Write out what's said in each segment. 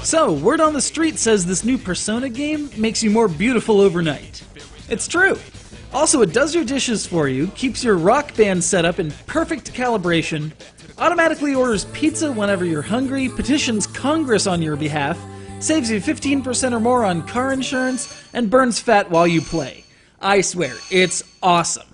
So, word on the street says this new Persona game makes you more beautiful overnight. It's true. Also, it does your dishes for you, keeps your rock band set up in perfect calibration, automatically orders pizza whenever you're hungry, petitions Congress on your behalf, saves you 15% or more on car insurance, and burns fat while you play. I swear, it's awesome.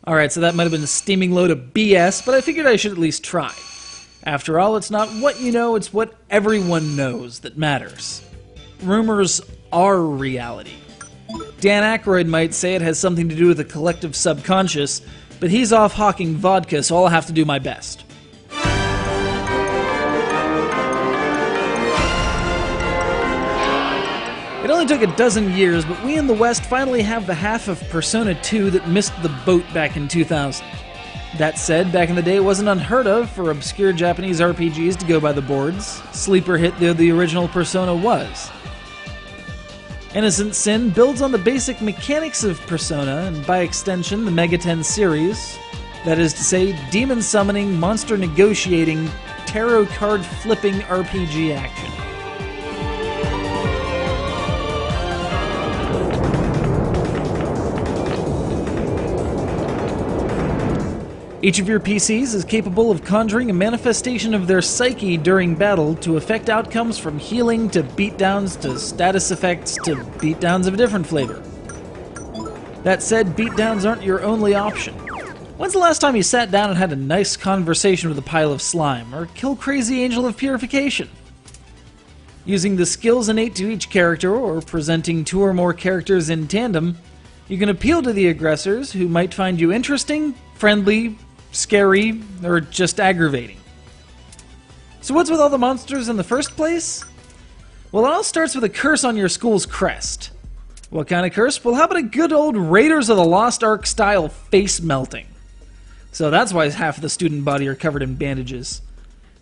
Alright, so that might have been a steaming load of BS, but I figured I should at least try. After all, it's not what you know, it's what everyone knows that matters. Rumors are reality. Dan Aykroyd might say it has something to do with the collective subconscious, but he's off hawking vodka, so I'll have to do my best. It only took a dozen years, but we in the West finally have the half of Persona 2 that missed the boat back in 2000. That said, back in the day it wasn't unheard of for obscure Japanese RPGs to go by the boards, sleeper hit though the original Persona was. Innocent Sin builds on the basic mechanics of Persona, and by extension the Mega 10 series, that is to say, demon summoning, monster negotiating, tarot card flipping RPG action. Each of your PCs is capable of conjuring a manifestation of their psyche during battle to affect outcomes from healing to beatdowns to status effects to beatdowns of a different flavor. That said, beatdowns aren't your only option. When's the last time you sat down and had a nice conversation with a pile of slime, or kill Crazy Angel of Purification? Using the skills innate to each character, or presenting two or more characters in tandem, you can appeal to the aggressors who might find you interesting, friendly, scary, or just aggravating. So what's with all the monsters in the first place? Well, it all starts with a curse on your school's crest. What kind of curse? Well, how about a good old Raiders of the Lost Ark style face melting? So that's why half of the student body are covered in bandages.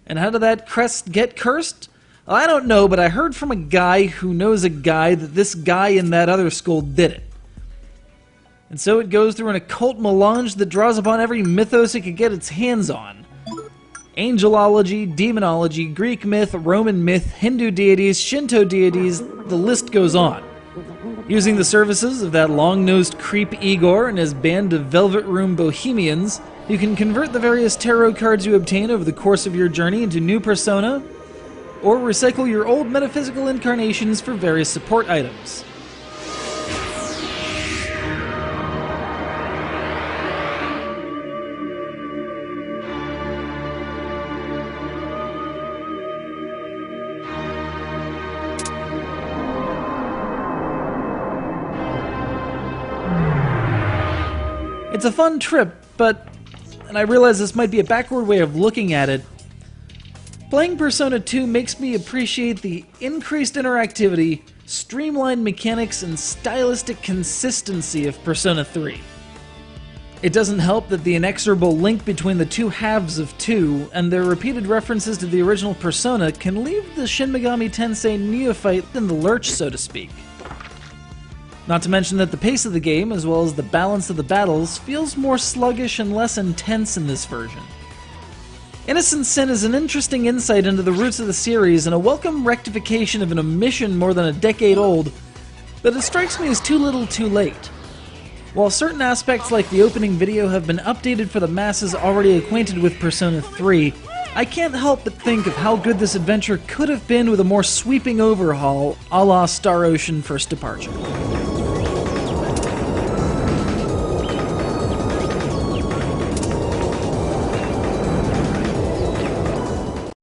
And how did that crest get cursed? Well, I don't know, but I heard from a guy who knows a guy that this guy in that other school did it. And so it goes through an occult melange that draws upon every mythos it could get its hands on. Angelology, demonology, Greek myth, Roman myth, Hindu deities, Shinto deities, the list goes on. Using the services of that long-nosed creep Igor and his band of Velvet Room bohemians, you can convert the various tarot cards you obtain over the course of your journey into new persona, or recycle your old metaphysical incarnations for various support items. It's a fun trip, but, and I realize this might be a backward way of looking at it, playing Persona 2 makes me appreciate the increased interactivity, streamlined mechanics, and stylistic consistency of Persona 3. It doesn't help that the inexorable link between the two halves of 2 and their repeated references to the original Persona can leave the Shin Megami Tensei neophyte in the lurch, so to speak. Not to mention that the pace of the game, as well as the balance of the battles, feels more sluggish and less intense in this version. Innocent Sin is an interesting insight into the roots of the series and a welcome rectification of an omission more than a decade old, but it strikes me as too little too late. While certain aspects like the opening video have been updated for the masses already acquainted with Persona 3, I can't help but think of how good this adventure could have been with a more sweeping overhaul a la Star Ocean First Departure.